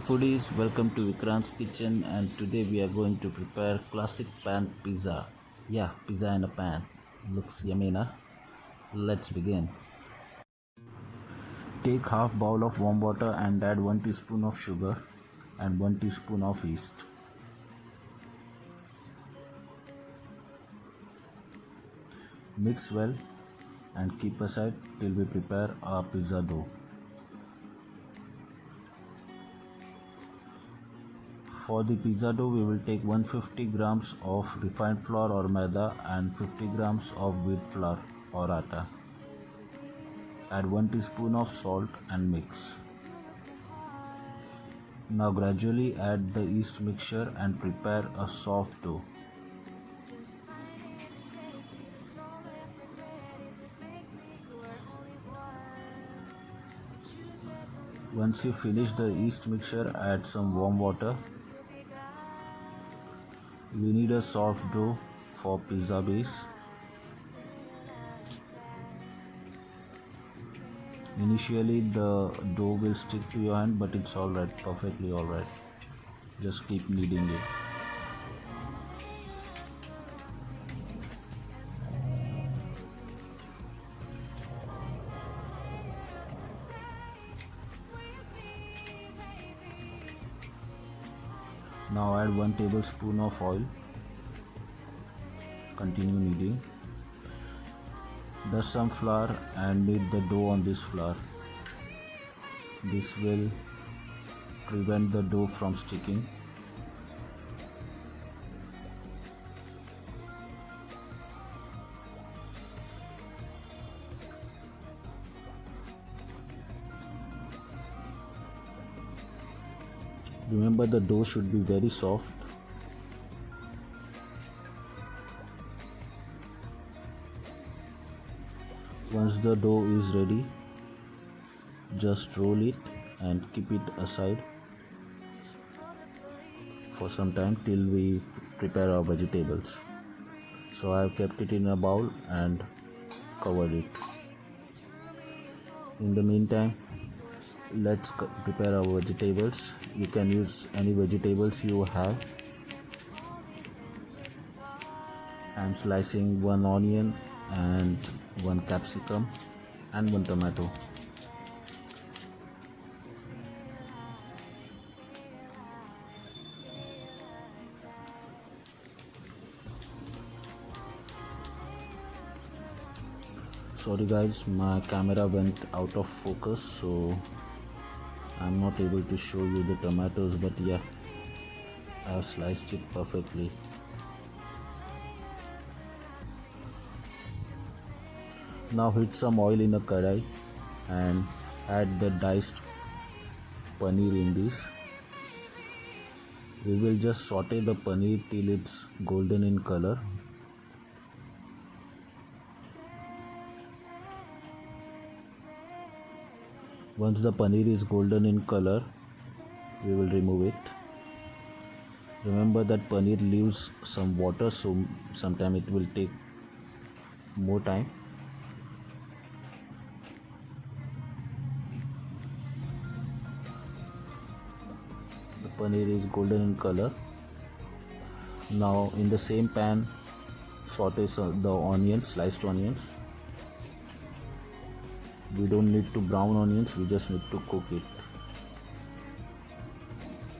foodies, welcome to Vikrant's kitchen, and today we are going to prepare classic pan pizza. Yeah, pizza in a pan. Looks yummy, na? Let's begin. Take half bowl of warm water and add 1 teaspoon of sugar and 1 teaspoon of yeast. Mix well and keep aside till we prepare our pizza dough. For the pizza dough, we will take 150 grams of refined flour or maida and 50 grams of wheat flour or atta. Add 1 teaspoon of salt and mix. Now gradually add the yeast mixture and prepare a soft dough. Once you finish the yeast mixture, add some warm water. We need a soft dough for pizza base. Initially the dough will stick to your hand, but it's alright, perfectly alright. Just keep kneading it. Now add 1 tablespoon of oil. Continue kneading. Dust some flour and knead the dough on this flour. This will prevent the dough from sticking. Remember, the dough should be very soft. Once the dough is ready, just roll it and keep it aside for some time till we prepare our vegetables. So I have kept it in a bowl and covered it. In the meantime, let's prepare our vegetables. You can use any vegetables you have. I'm slicing 1 onion and 1 capsicum and 1 tomato. Sorry guys, my camera went out of focus, so I'm not able to show you the tomatoes, but yeah, I've sliced it perfectly. Now heat some oil in a kadai and add the diced paneer in this. We will just saute the paneer till it's golden in color. Once the paneer is golden in color, we will remove it. Remember that paneer leaves some water, so sometimes it will take more time. The paneer is golden in color. Now in the same pan, saute the onions, sliced onions. We don't need to brown onions, we just need to cook it.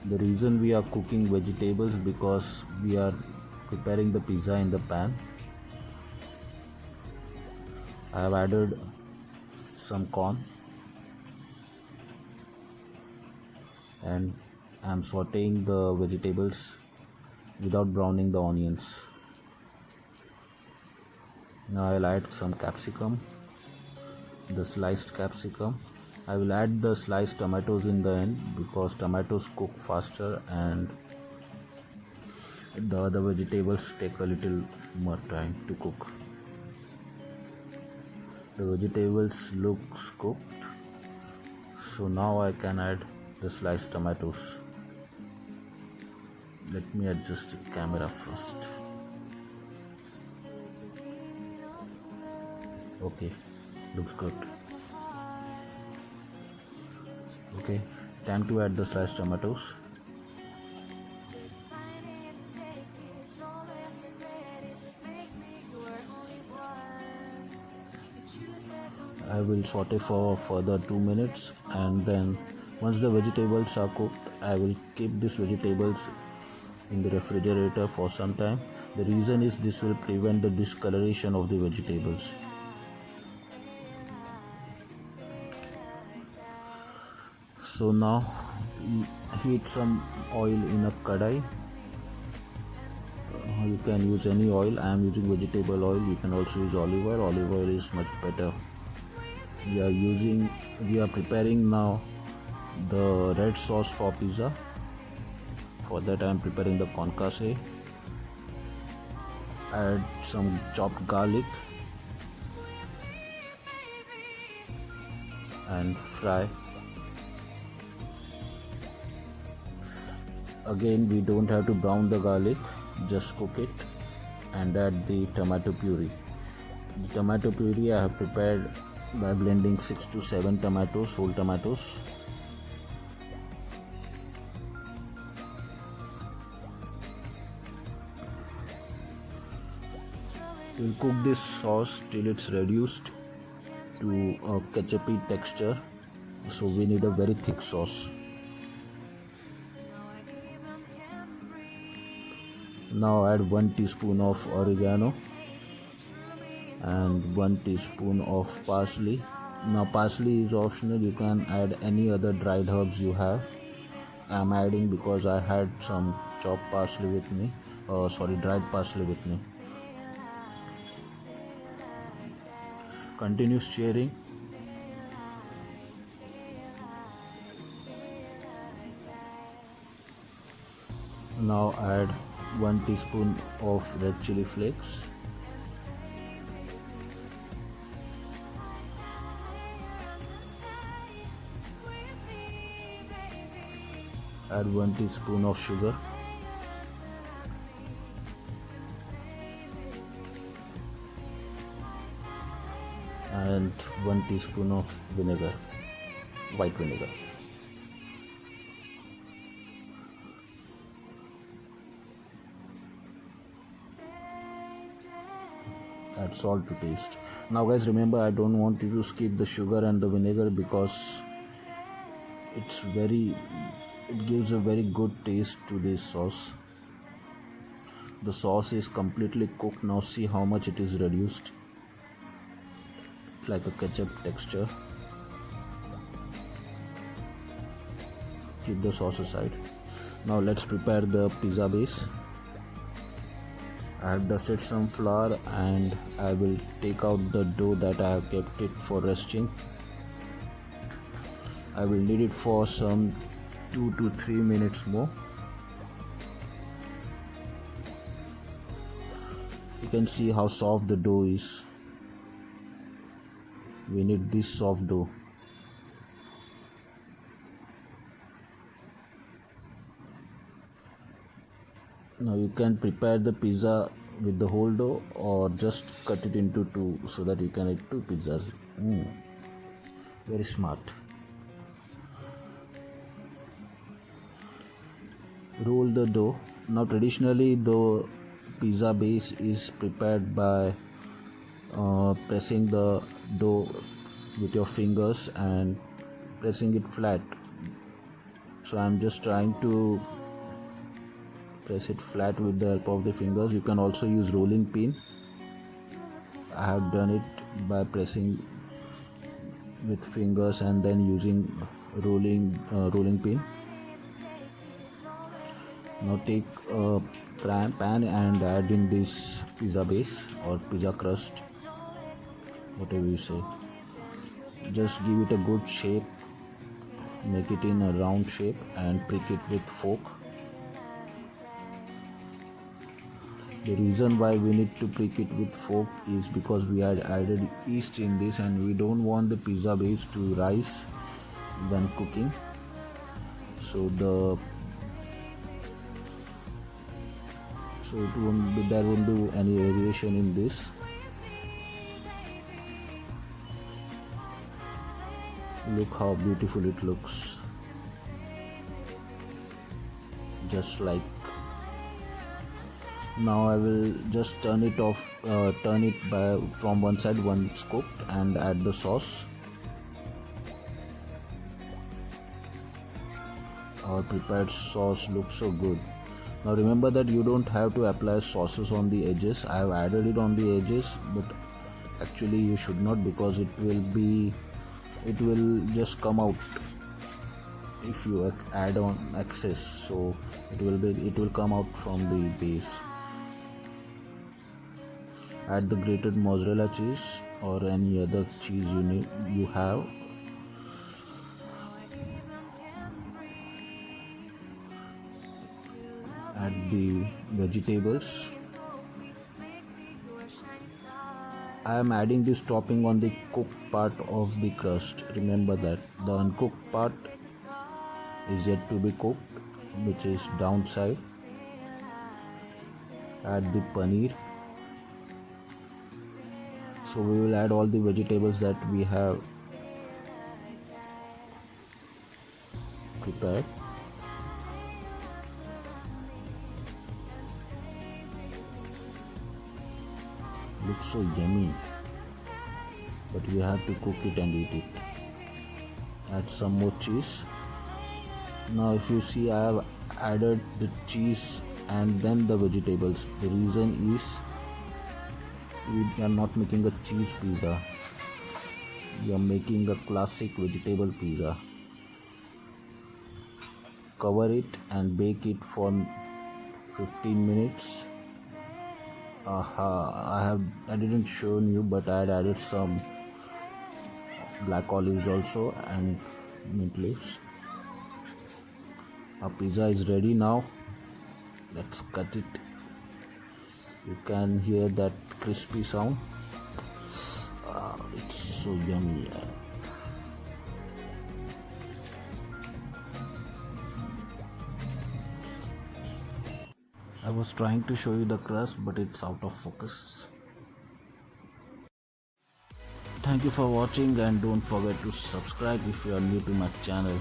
The reason we are cooking vegetables because we are preparing the pizza in the pan. I have added some corn and I am sauteing the vegetables without browning the onions. Now I will add some capsicum, the sliced capsicum. I will add the sliced tomatoes in the end because tomatoes cook faster and the other vegetables take a little more time to cook. The vegetables looks cooked, so now I can add the sliced tomatoes. Let me adjust the camera first. Okay, looks good. Okay, Time to add the sliced tomatoes. I will saute for further 2 minutes, and then once the vegetables are cooked, I will keep these vegetables in the refrigerator for some time. The reason is this will prevent the discoloration of the vegetables. So now heat some oil in a kadai. You can use any oil. I am using vegetable oil. You can also use olive oil. Olive oil is much better. We are preparing now the red sauce for pizza. For that I am preparing the concasse. Add some chopped garlic and fry. Again, we don't have to brown the garlic, just cook it, and add the tomato puree. The tomato puree I have prepared by blending 6 to 7 tomatoes, whole tomatoes. We'll cook this sauce till it's reduced to a ketchupy texture, so we need a very thick sauce. Now add 1 teaspoon of oregano and 1 teaspoon of parsley. Now parsley is optional, you can add any other dried herbs you have. I am adding because I had some chopped parsley with me, dried parsley with me. Continue stirring. Now add 1 teaspoon of red chili flakes. Add 1 teaspoon of sugar. And 1 teaspoon of vinegar, white vinegar. Add salt to taste. Now guys, remember, I don't want you to skip the sugar and the vinegar because it gives a very good taste to this sauce. The sauce is completely cooked. Now see how much it is reduced, like a ketchup texture. Keep the sauce aside. Now let's prepare the pizza base. I have dusted some flour and I will take out the dough that I have kept it for resting. I will knead it for some 2 to 3 minutes more. You can see how soft the dough is. We need this soft dough. Now you can prepare the pizza with the whole dough or just cut it into 2 so that you can eat 2 pizzas. Very smart. Roll the dough. Now traditionally the pizza base is prepared by pressing the dough with your fingers and pressing it flat. So I'm just trying to press it flat with the help of the fingers. You can also use rolling pin. I have done it by pressing with fingers and then using rolling pin. Now take a pan and add in this pizza base or pizza crust, whatever you say. Just give it a good shape, make it in a round shape and prick it with fork. The reason why we need to prick it with fork is because we had added yeast in this and we don't want the pizza base to rise when cooking. So there won't be any variation in this. Look how beautiful it looks. just like. Now I will just turn it off, turn it from one side once cooked, and add the sauce. Our prepared sauce looks so good. Now remember that you don't have to apply sauces on the edges. I have added it on the edges, but actually you should not, because it will just come out if you add on excess. So it will come out from the base. Add the grated mozzarella cheese or any other cheese you have. Add the vegetables. I am adding this topping on the cooked part of the crust. Remember that the uncooked part is yet to be cooked, which is downside. Add the paneer. So we will add all the vegetables that we have prepared. Looks so yummy, but we have to cook it and eat it. Add some more cheese. Now if you see, I have added the cheese and then the vegetables. The reason is we are not making a cheese pizza, we are making a classic vegetable pizza. Cover it and bake it for 15 minutes. I didn't show you, but I had added some black olives also and mint leaves. Our pizza is ready now. Let's cut it. You can hear that crispy sound. It's so yummy. I was trying to show you the crust, but it's out of focus. Thank you for watching, and don't forget to subscribe if you are new to my channel.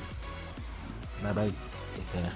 Bye bye. Take care.